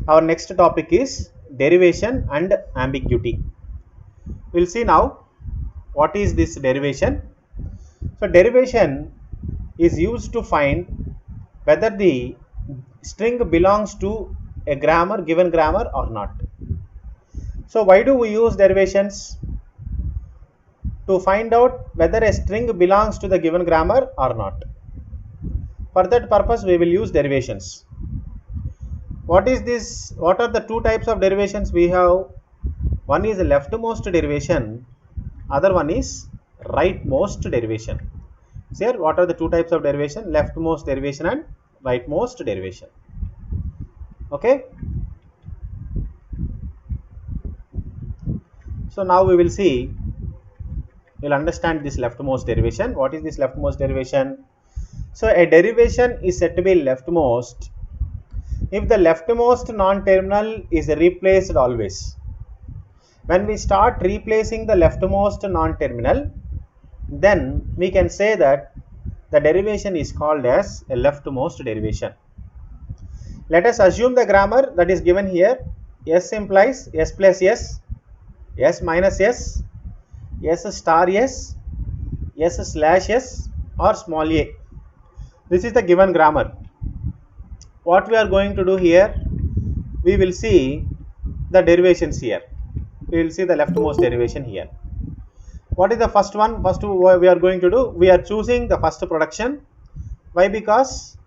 Our next topic is derivation and ambiguity. We'll see now what is this derivation. So derivation is used to find whether the string belongs to a grammar, given grammar or not. So why do we use derivations? To find out whether a string belongs to the given grammar or not. For that purpose we will use derivations. What is this? What are the two types of derivations we have? One is leftmost derivation, other one is rightmost derivation. So here what are the two types of derivation? Leftmost derivation and rightmost derivation. Okay. So now we will see, we'll understand this leftmost derivation. What is this leftmost derivation? So a derivation is said to be leftmost if the leftmost non-terminal is replaced always. When we start replacing the leftmost non-terminal, then we can say that the derivation is called as a leftmost derivation. Let us assume the grammar that is given here. S implies S plus S, S minus S, S star S, S slash S or small a. This is the given grammar. What we are going to do here, we will see the derivations here. We will see the leftmost derivation here. What is the first one? First we are going to do, we are choosing the first production. Why? Because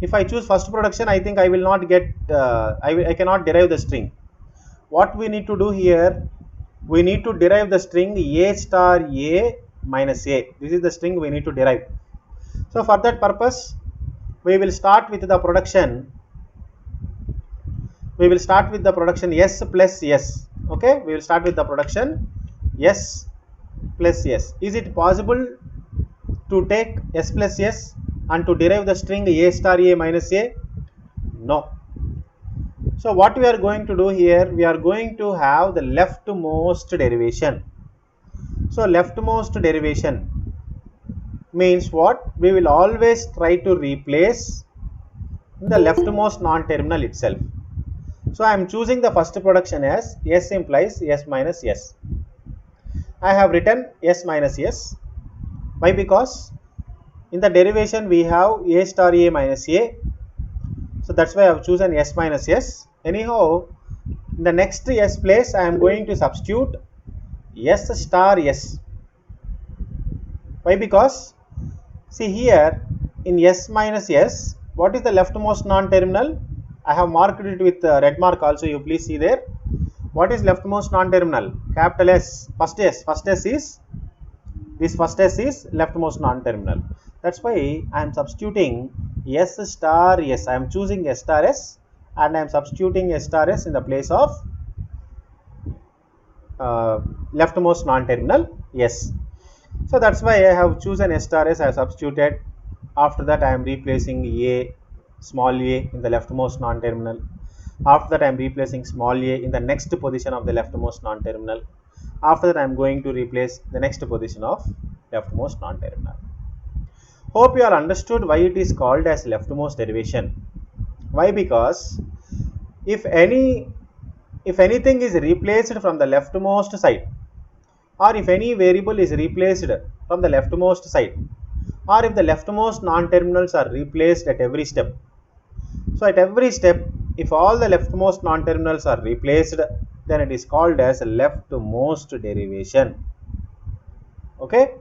if I choose first production, I think I will not get, I cannot derive the string. What we need to do here, we need to derive the string A star A minus A. This is the string we need to derive. So for that purpose, we will start with the production. We will start with the production S plus S. Okay, we will start with the production S plus S. Is it possible to take S plus S and to derive the string A star A minus A? No. So what we are going to do here, we are going to have the leftmost derivation. So leftmost derivation means what? We will always try to replace the leftmost non-terminal itself. So I am choosing the first production as S implies S minus S. I have written S minus S. Why? Because in the derivation we have A star A minus A. So that's why I have chosen S minus S. Anyhow, in the next S place I am going to substitute S star S. Why? Because see here in S minus S, what is the leftmost non-terminal? I have marked it with red mark also, you please see there. What is leftmost non-terminal? Capital S, first S. First S is, this first S is leftmost non-terminal. That's why I am substituting S star S. I am choosing S star S and I am substituting S star S in the place of leftmost non-terminal S. So that's why I have chosen S star S. I have substituted. After that I am replacing A, small a in the leftmost non-terminal. After that I am replacing small a in the next position of the leftmost non-terminal. After that I am going to replace the next position of leftmost non-terminal. Hope you all understood why it is called as leftmost derivation. Why? Because if anything is replaced from the leftmost side, or if any variable is replaced from the leftmost side, or if the leftmost non-terminals are replaced at every step. So at every step, if all the leftmost non-terminals are replaced, then it is called as leftmost derivation. Okay.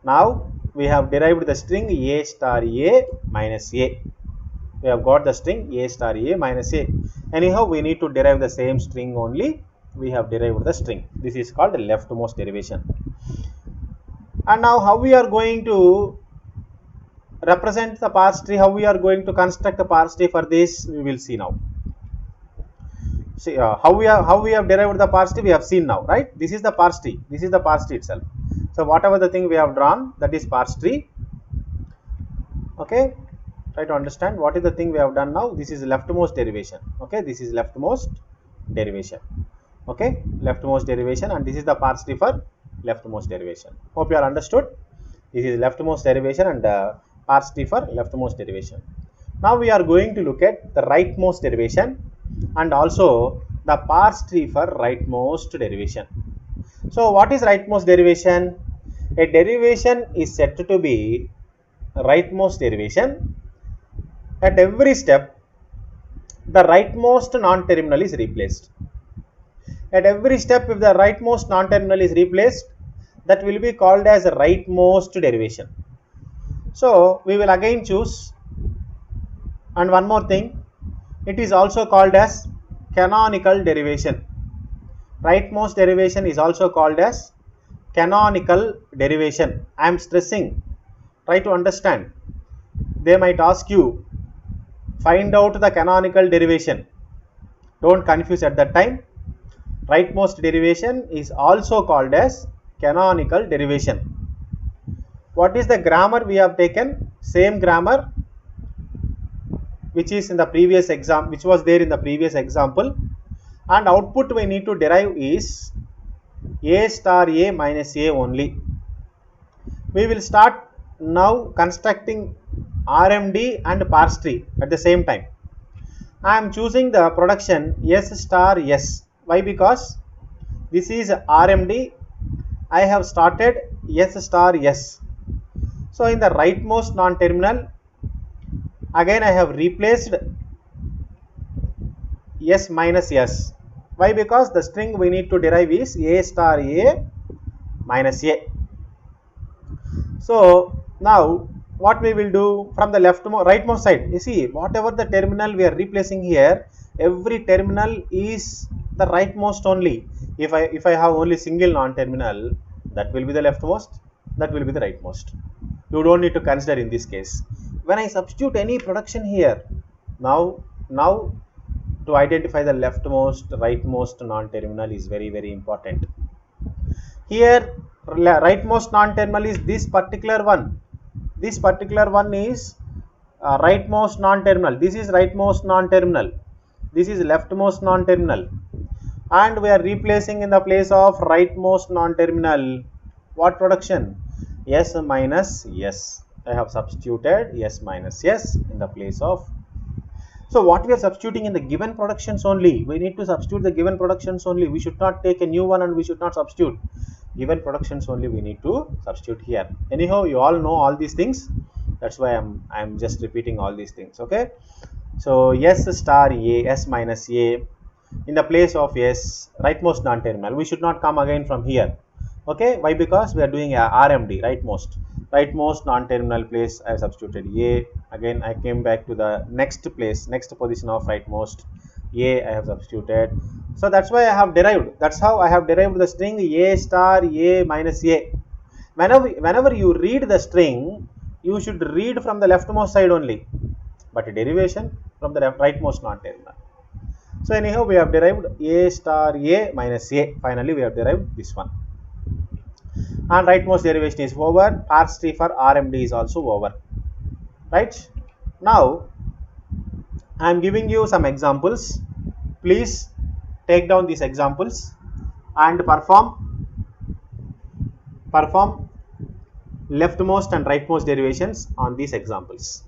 Now we have derived the string A star A minus A. We have got the string A star A minus A. Anyhow, we need to derive the same string only. We have derived the string. This is called leftmost derivation. And now how we are going to represent the parse tree, how we are going to construct a parse tree for this, we will see now. See how we have derived the parse tree, we have seen now, right? This is the parse tree. This is the parse tree itself. So whatever the thing we have drawn, that is parse tree. Okay, try to understand what is the thing we have done now. This is leftmost derivation. Okay, this is leftmost derivation. Okay, leftmost derivation, and this is the parse tree for leftmost derivation. Hope you are understood. This is leftmost derivation and parse tree for leftmost derivation. Now we are going to look at the rightmost derivation. and also the parse tree for rightmost derivation. So what is rightmost derivation? A derivation is said to be rightmost derivation. At every step, the rightmost non-terminal is replaced. At every step, if the rightmost non-terminal is replaced, that will be called as rightmost derivation. So we will again choose, and one more thing, it is also called as canonical derivation. Rightmost derivation is also called as canonical derivation. I am stressing, try to understand. They might ask you, find out the canonical derivation. Don't confuse at that time. Rightmost derivation is also called as canonical derivation. What is the grammar we have taken? Same grammar which is in the previous example, which was there in the previous example, and output we need to derive is a star a minus a only. We will start now constructing RMD and parse tree at the same time. I am choosing the production S star S. Why? Because this is RMD. I have started S star S. So in the rightmost non-terminal, again I have replaced S minus S. Why? Because the string we need to derive is A star A minus A. So now what we will do from the rightmost side, you see, whatever the terminal we are replacing here, every terminal is the rightmost only. If I have only single non-terminal, that will be the leftmost, that will be the rightmost. You don't need to consider in this case. When I substitute any production here, now to identify the leftmost, rightmost non-terminal is very important. Here rightmost non-terminal is this particular one. This particular one is rightmost non-terminal. This is rightmost non-terminal. This is leftmost non-terminal. And we are replacing in the place of rightmost non-terminal what production? S minus S. I have substituted S minus S in the place of. So what we are substituting in the given productions only. We need to substitute the given productions only. We should not take a new one and we should not substitute. Given productions only we need to substitute here. Anyhow, you all know all these things. That's why I'm just repeating all these things. Okay. So S star A, S minus A in the place of S rightmost non-terminal. We should not come again from here. Okay. Why? Because we are doing a RMD, rightmost non-terminal place. I have substituted A. Again I came back to the next place, next position of rightmost A. I have substituted. So that's why I have derived. That's how I have derived the string A star A minus A. Whenever you read the string, you should read from the leftmost side only, but a derivation from the rightmost non-terminal. So anyhow, we have derived A star A minus A. Finally, we have derived this one. And rightmost derivation is over. Parse tree for RMD is also over. Right? Now, I am giving you some examples. Please take down these examples and perform leftmost and rightmost derivations on these examples.